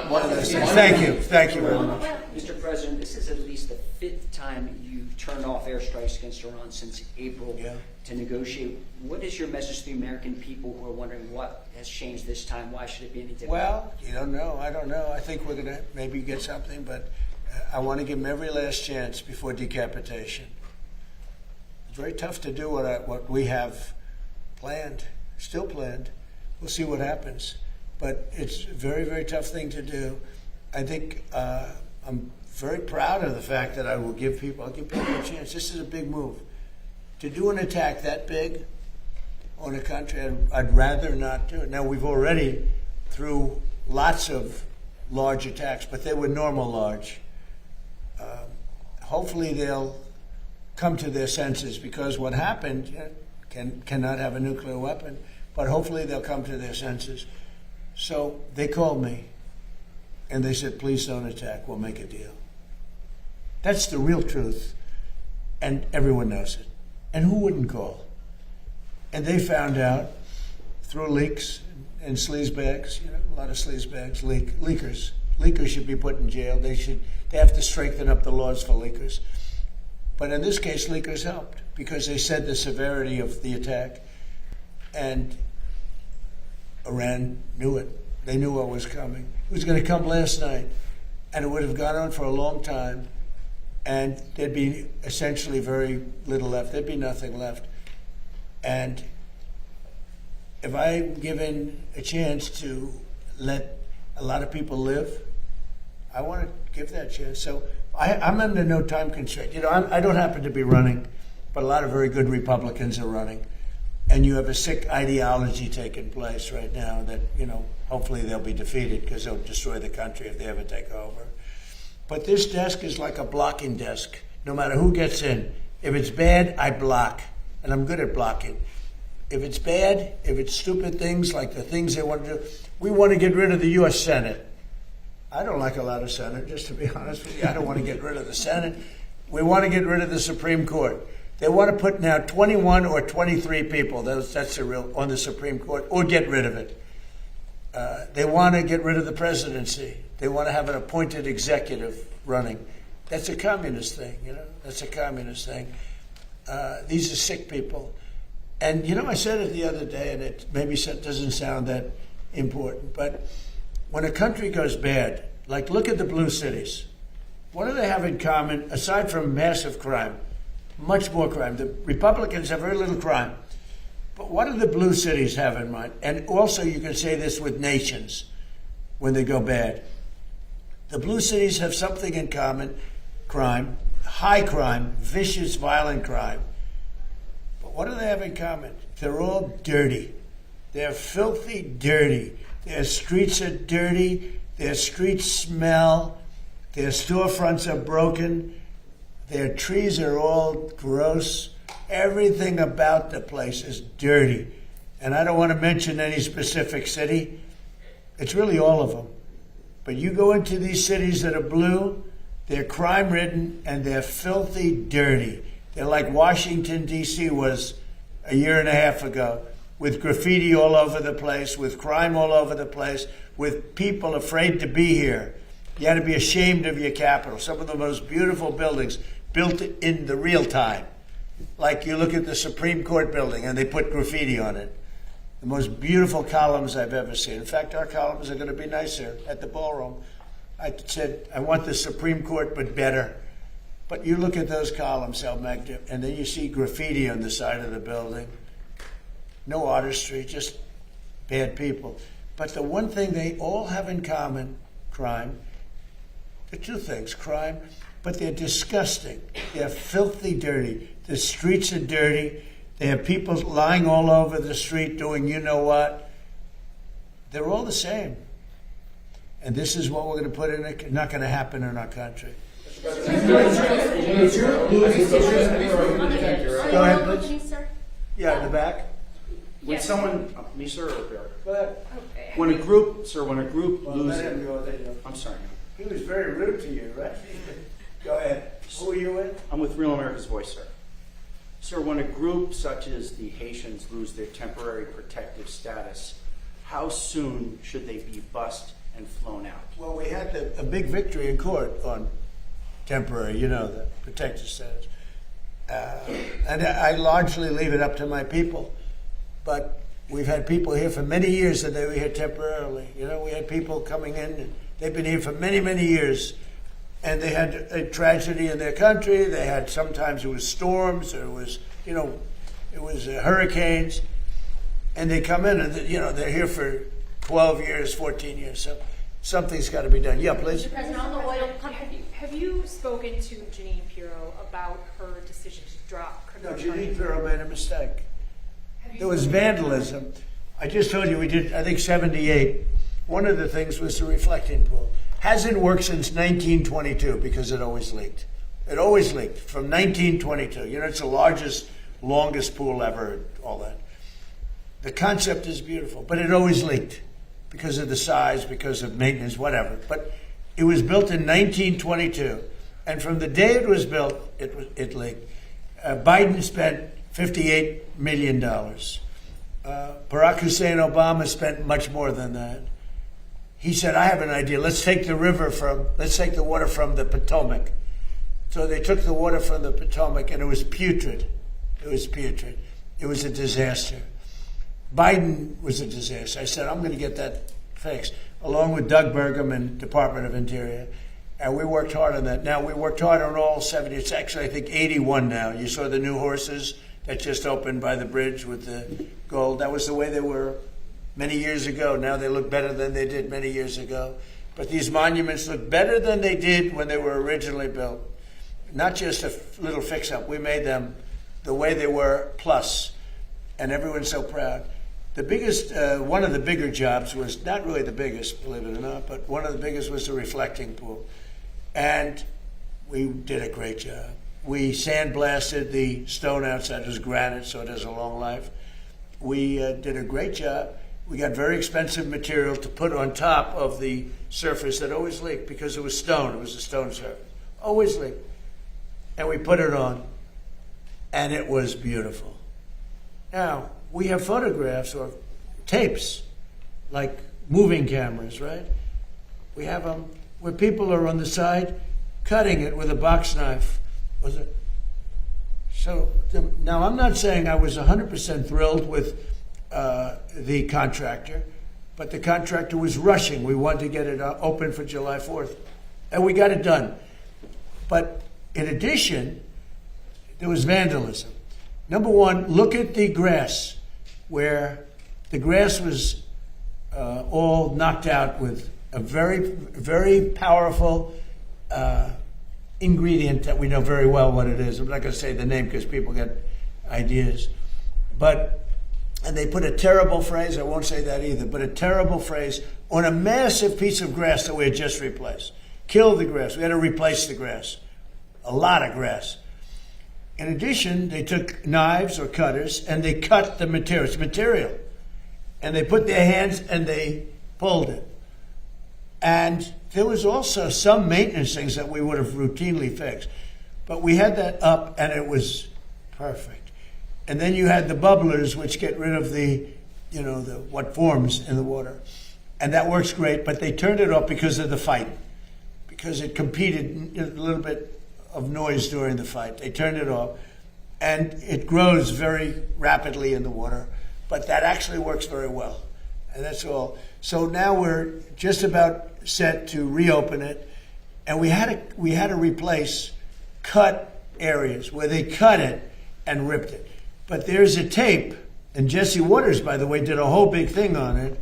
One of those things. Thank you. Thank you very much. Mr. President, this is at least the 5th time you've turned off airstrikes against Iran since April to negotiate. What is your message to the American people who are wondering what has changed this time? Why should it be any different? Well, you don't know. I don't know. I think we're going to maybe get something, but I want to give them every last chance before decapitation. It's very tough to do what we have planned, still planned. We'll see what happens. But it's a very, very tough thing to do. I think I'm very proud of the fact that I'll give people a chance. This is a big move. To do an attack that big on a country, I'd rather not do it. Now, we've already, through lots of large attacks, but they were normal large. Hopefully they'll come to their senses, because what happened cannot have a nuclear weapon, but hopefully they'll come to their senses. So they called me, and they said, please don't attack, we'll make a deal. That's the real truth, and everyone knows it. And who wouldn't call? And they found out through leaks and sleazebags, a lot of sleazebags, leakers. Leakers should be put in jail. They have to strengthen up the laws for leakers. But in this case, leakers helped, because they said the severity of the attack, and Iran knew it. They knew what was coming. It was going to come last night, and it would have gone on for a long time, and there'd be essentially very little left. There'd be nothing left. And if I'm given a chance to let a lot of people live, I want to give that chance. So I'm under no time constraint. I don't happen to be running, but a lot of very good Republicans are running. And you have a sick ideology taking place right now that, hopefully they'll be defeated, because they'll destroy the country if they ever take over. But this desk is like a blocking desk. No matter who gets in. If it's bad, I block. And I'm good at blocking. If it's bad, if it's stupid things like the things they want to do, we want to get rid of the U.S. Senate. I don't like a lot of Senate, just to be honest with you. I don't want to get rid of the Senate. We want to get rid of the Supreme Court. They want to put now 21 or 23 people, that's the real, on the Supreme Court, or get rid of it. They want to get rid of the presidency. They want to have an appointed executive running. That's a communist thing, you know. That's a communist thing. These are sick people. And, you know, I said it the other day, and it maybe doesn't sound that important, but when a country goes bad, like look at the blue cities. What do they have in common, aside from massive crime? Much more crime. The Republicans have very little crime. But what do the blue cities have in mind? And also you can say this with nations when they go bad. The blue cities have something in common: crime, high crime, vicious, violent crime. But what do they have in common? They're all dirty. They're filthy dirty. Their streets are dirty. Their streets smell. Their storefronts are broken. Their trees are all gross. Everything about the place is dirty. And I don't want to mention any specific city. It's really all of them. But you go into these cities that are blue, they're crime-ridden, and they're filthy dirty. They're like Washington, D.C. was a year and a half ago, with graffiti all over the place, with crime all over the place, with people afraid to be here. You had to be ashamed of your capital. Some of the most beautiful buildings built in the real time. Like you look at the Supreme Court building and they put graffiti on it. The most beautiful columns I've ever seen. In fact, our columns are going to be nicer at the ballroom. I said, I want the Supreme Court, but better. But you look at those columns, how magnificent, and then you see graffiti on the side of the building. No artistry, just bad people. But the one thing they all have in common, crime. The two things, crime, but they're disgusting. They're filthy dirty. The streets are dirty. They have people lying all over the street doing you know what. They're all the same. And this is what we're going to put in it. Not going to happen in our country. Go ahead, please. Yeah, in the back. When someone, me, sir, or Barry? Go ahead. When a group loses, I'm sorry. He was very rude to you, right? Go ahead. Who are you with? I'm with Real America's Voice, sir. Sir, when a group such as the Haitians lose their temporary protective status, how soon should they be bussed and flown out? Well, we had a big victory in court on temporary, you know, the protective status. And I largely leave it up to my people. But we've had people here for many years and they were here temporarily. You know, we had people coming in and they've been here for many, many years. And they had a tragedy in their country. They had, sometimes it was storms, or it was, you know, it was hurricanes. And they come in and, you know, they're here for 12 years, 14 years. So something's got to be done. Yeah, please. Mr. President, on the oil company, have you spoken to Jeanine Pirro about her decision to drop criminal charges? No, Jeanine Pirro made a mistake. There was vandalism. I just told you we did, I think, 78. One of the things was the reflecting pool. Hasn't worked since 1922 because it always leaked. It always leaked from 1922. You know, it's the largest, longest pool ever, and all that. The concept is beautiful, but it always leaked because of the size, because of maintenance, whatever. But it was built in 1922, and from the day it was built, it leaked. Biden spent $58 million. Barack Hussein Obama spent much more than that. He said, I have an idea. Let's take the water from the Potomac. So they took the water from the Potomac, and it was putrid. It was putrid. It was a disaster. Biden was a disaster. I said, I'm going to get that fixed, along with Doug Burgum and Department of Interior. And we worked hard on that. Now, we worked hard on all 70. It's actually, I think, 81 now. You saw the new horses that just opened by the bridge with the gold. That was the way they were many years ago. Now they look better than they did many years ago. But these monuments look better than they did when they were originally built. Not just a little fix-up. We made them the way they were, plus. And everyone's so proud. The biggest, one of the bigger jobs was, not really the biggest, believe it or not, but one of the biggest was the reflecting pool. And we did a great job. We sandblasted the stone outside. It was granite, so it has a long life. We did a great job. We got very expensive material to put on top of the surface that always leaked because it was stone. It was a stone surface. Always leaked. And we put it on. and it was beautiful. Now, we have photographs or tapes, like moving cameras, right? We have them where people are on the side cutting it with a box knife. Now, I'm not saying I was 100% thrilled with the contractor, but the contractor was rushing. We wanted to get it open for July 4th, and we got it done. But in addition, there was vandalism. Number one, look at the grass, where the grass was all knocked out with a very, very powerful ingredient that we know very well what it is. I'm not going to say the name because people get ideas. And they put a terrible phrase, I won't say that either, but a terrible phrase on a massive piece of grass that we had just replaced. Kill the grass. We had to replace the grass. A lot of grass. In addition, they took knives or cutters and they cut the material. It's material. And they put their hands and they pulled it. And there was also some maintenance things that we would have routinely fixed. But we had that up and it was perfect. And then you had the bubblers, which get rid of what forms in the water. And that works great, but they turned it off because of the fight. Because it competed a little bit of noise during the fight. They turned it off. And it grows very rapidly in the water. But that actually works very well. And that's all. So now we're just about set to reopen it. And we had to replace cut areas where they cut it and ripped it. But there's a tape, and Jesse Waters, by the way, did a whole big thing on it.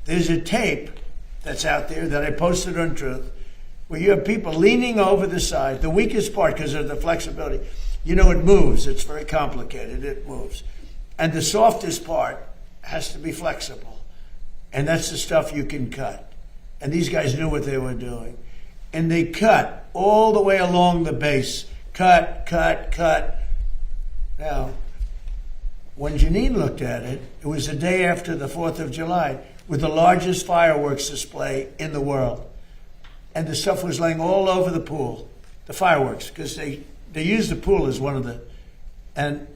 There's a tape that's out there that I posted on Truth, where you have people leaning over the side, the weakest part because of the flexibility. It moves. It's very complicated. It moves. And the softest part has to be flexible. And that's the stuff you can cut. And these guys knew what they were doing. And they cut all the way along the base. Cut, cut, cut. Now, when Janine looked at it, it was the day after the 4th of July, with the largest fireworks display in the world. And the stuff was laying all over the pool, the fireworks, because they used the pool as one of the, and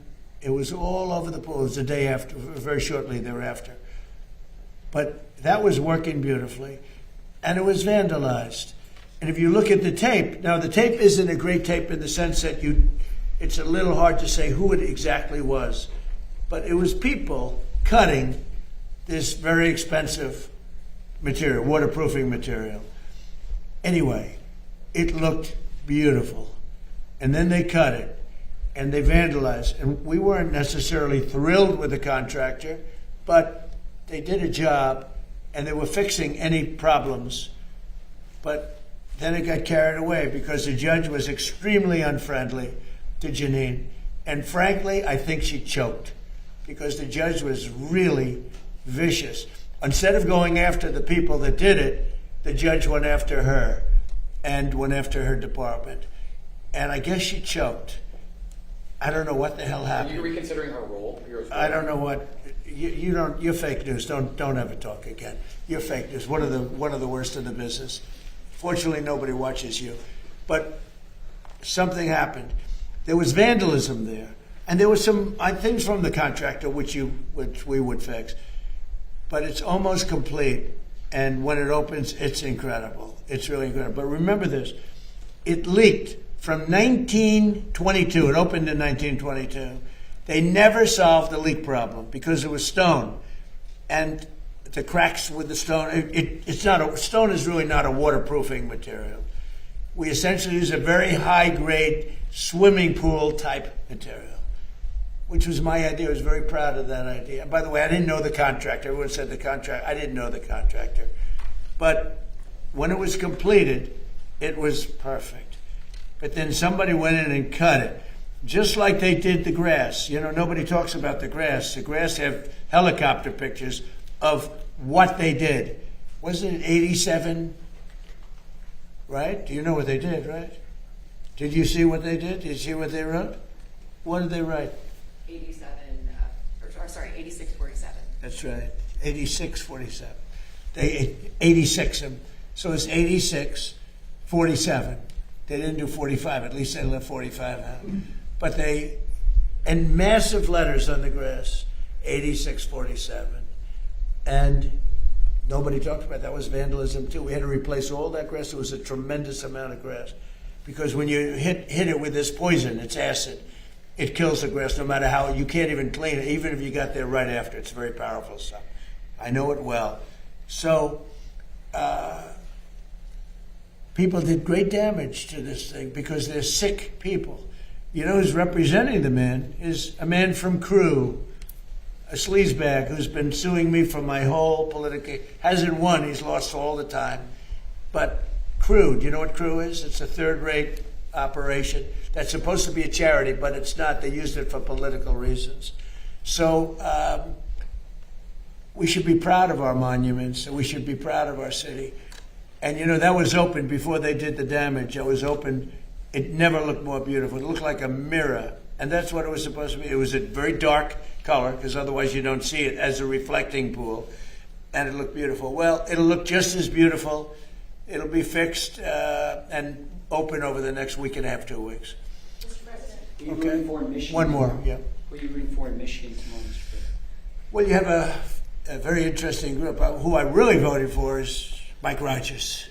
it was all over the pool. It was the day after, very shortly thereafter. But that was working beautifully, and it was vandalized. And if you look at the tape, now the tape isn't a great tape in the sense that it's a little hard to say who it exactly was. But it was people cutting this very expensive material, waterproofing material. Anyway, it looked beautiful. And then they cut it, and they vandalized. And we weren't necessarily thrilled with the contractor, but they did a job, and they were fixing any problems. But then it got carried away because the judge was extremely unfriendly to Janine. And frankly, I think she choked, because the judge was really vicious. Instead of going after the people that did it, the judge went after her and went after her department. And I guess she choked. I don't know what the hell happened. Are you reconsidering her role? I don't know what. You don't. You're fake news. Don't ever talk again. You're fake news. One of the worst in the business. Fortunately, nobody watches you. But something happened. There was vandalism there. And there were some things from the contractor which we would fix, but it's almost complete. And when it opens, it's incredible. It's really incredible. But remember this: it leaked from 1922. It opened in 1922. They never solved the leak problem because it was stone, and the cracks with the stone. Stone is really not a waterproofing material. We essentially use a very high grade swimming pool type material, which was my idea. I was very proud of that idea. By the way, I didn't know the contractor. Everyone said the contractor. I didn't know the contractor. But when it was completed, it was perfect. But then somebody went in and cut it, just like they did the grass. Nobody talks about the grass. The grass have helicopter pictures of what they did. Wasn't it 87? Right? Do you know what they did, right? Did you see what they did? Did you see what they wrote? What did they write? 8647. That's right, 8647. They 86 them, so it's 8647. They didn't do 45. At least they left 45 out. But they and massive letters on the grass, 8647. And nobody talked about that. Was vandalism too. We had to replace all that grass. It was a tremendous amount of grass. Because when you hit it with this poison, it's acid, it kills the grass no matter how, you can't even clean it, even if you got there right after. It's very powerful stuff. I know it well. So people did great damage to this thing because they're sick people. You know who's representing the man is a man from Crew, a sleazebag who's been suing me for my whole political, hasn't won, he's lost all the time. But Crew, do you know what Crew is? It's a third-rate operation that's supposed to be a charity, but it's not. They used it for political reasons. So we should be proud of our monuments, and we should be proud of our city. And you know, that was open before they did the damage. It was open. It never looked more beautiful. It looked like a mirror. And that's what it was supposed to be. It was a very dark color, because otherwise you don't see it, as a reflecting pool. And it looked beautiful. Well, it'll look just as beautiful. It'll be fixed and open over the next week and a half, 2 weeks. Mr. President. Who are you rooting for in Michigan? One more, yeah. Who are you rooting for in Michigan tomorrow, Mr. President? Well, you have a very interesting group. Who I really voted for is Mike Rogers,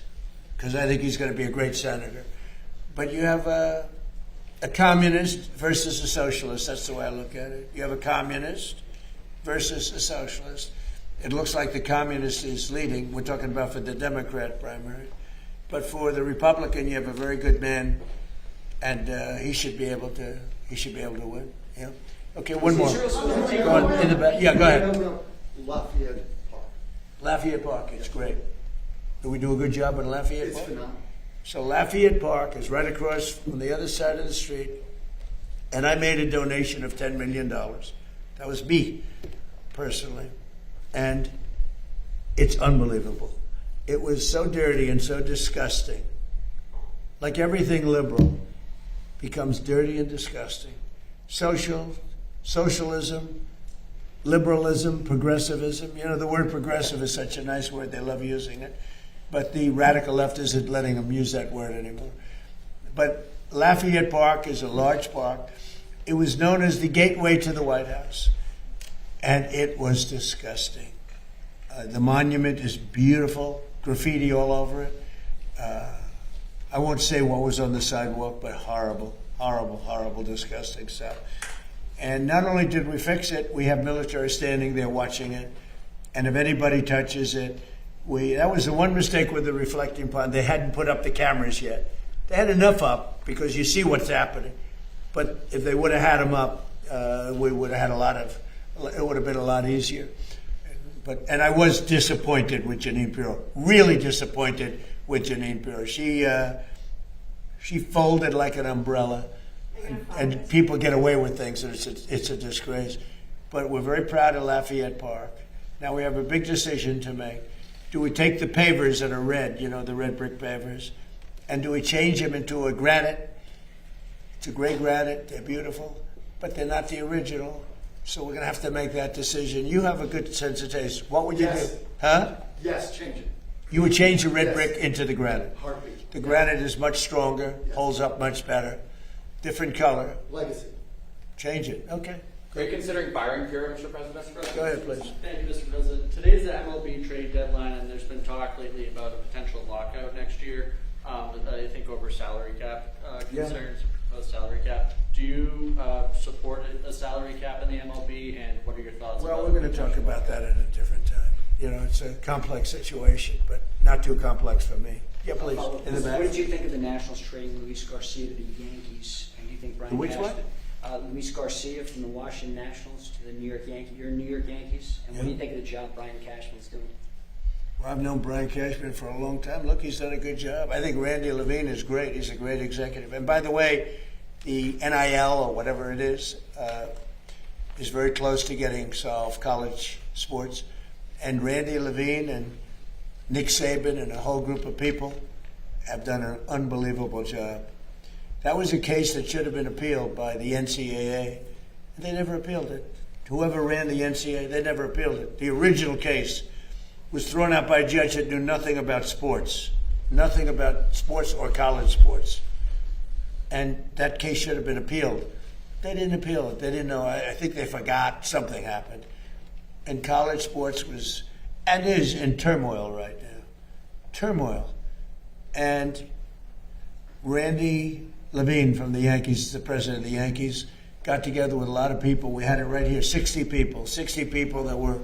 because I think he's going to be a great senator. But you have a communist versus a socialist. That's the way I look at it. You have a communist versus a socialist. It looks like the communist is leading. We're talking about for the Democrat primary. But for the Republican, you have a very good man, and he should be able to win. Yeah. Okay, one more. Go on, in the back. Yeah, go ahead. Lafayette Park. Lafayette Park, it's great. Do we do a good job in Lafayette It's Park? phenomenal. So Lafayette Park is right across from the other side of the street, and I made a donation of $10 million. That was me, personally. And it's unbelievable. It was so dirty and so disgusting. Like everything liberal becomes dirty and disgusting. Socialism, liberalism, progressivism. You know, the word progressive is such a nice word. They love using it. But the radical left isn't letting them use that word anymore. But Lafayette Park is a large park. It was known as the gateway to the White House. And it was disgusting. The monument is beautiful, graffiti all over it. I won't say what was on the sidewalk, but horrible, horrible, horrible, disgusting stuff. And not only did we fix it, we have military standing there watching it. And if anybody touches it, that was the one mistake with the reflecting pond. They hadn't put up the cameras yet. They had enough up because you see what's happening. But if they would have had them up, we would have had it would have been a lot easier. And I was disappointed with Jeanine Pirro, really disappointed with Jeanine Pirro. She folded like an umbrella, and people get away with things, and it's a disgrace. But we're very proud of Lafayette Park. Now we have a big decision to make. Do we take the pavers that are red, you know, the red brick pavers, and do we change them into a granite? It's a gray granite. They're beautiful, but they're not the original. So we're going to have to make that decision. You have a good sense of taste. What would you do? Huh? Yes, change it. You would change the red brick into the granite. Heartbeat. The granite is much stronger, holds up much better. Different color. Legacy. Change it. Okay. Are you considering firing Pirro, Mr. President? Go ahead, please. Thank you, Mr. President. Today's the MLB trade deadline, and there's been talk lately about a potential lockout next year. I think over salary cap concerns, proposed salary cap. Do you support a salary cap in the MLB, and what are your thoughts? Well, we're going to talk about that at a different time. You know, it's a complex situation, but not too complex for me. Yeah, please. In the back. What did you think of the Nationals trading Luis Garcia to the Yankees? And do you think Brian Which Cashman? one? Luis Garcia from the Washington Nationals to the New York Yankees. Your New York Yankees. And what do you think of the job Brian Cashman's doing? Well, I've known Brian Cashman for a long time. Look, he's done a good job. I think Randy Levine is great. He's a great executive. And by the way, the NIL or whatever it is very close to getting solved, college sports. And Randy Levine and Nick Saban and a whole group of people have done an unbelievable job. That was a case that should have been appealed by the NCAA. And they never appealed it. Whoever ran the NCAA, they never appealed it. The original case was thrown out by a judge that knew nothing about sports. Nothing about sports or college sports. And that case should have been appealed. They didn't appeal it. They didn't know. I think they forgot something happened. And college sports was, and is, in turmoil right now. Turmoil. And Randy Levine from the Yankees, the president of the Yankees, got together with a lot of people. We had it right here, 60 people that were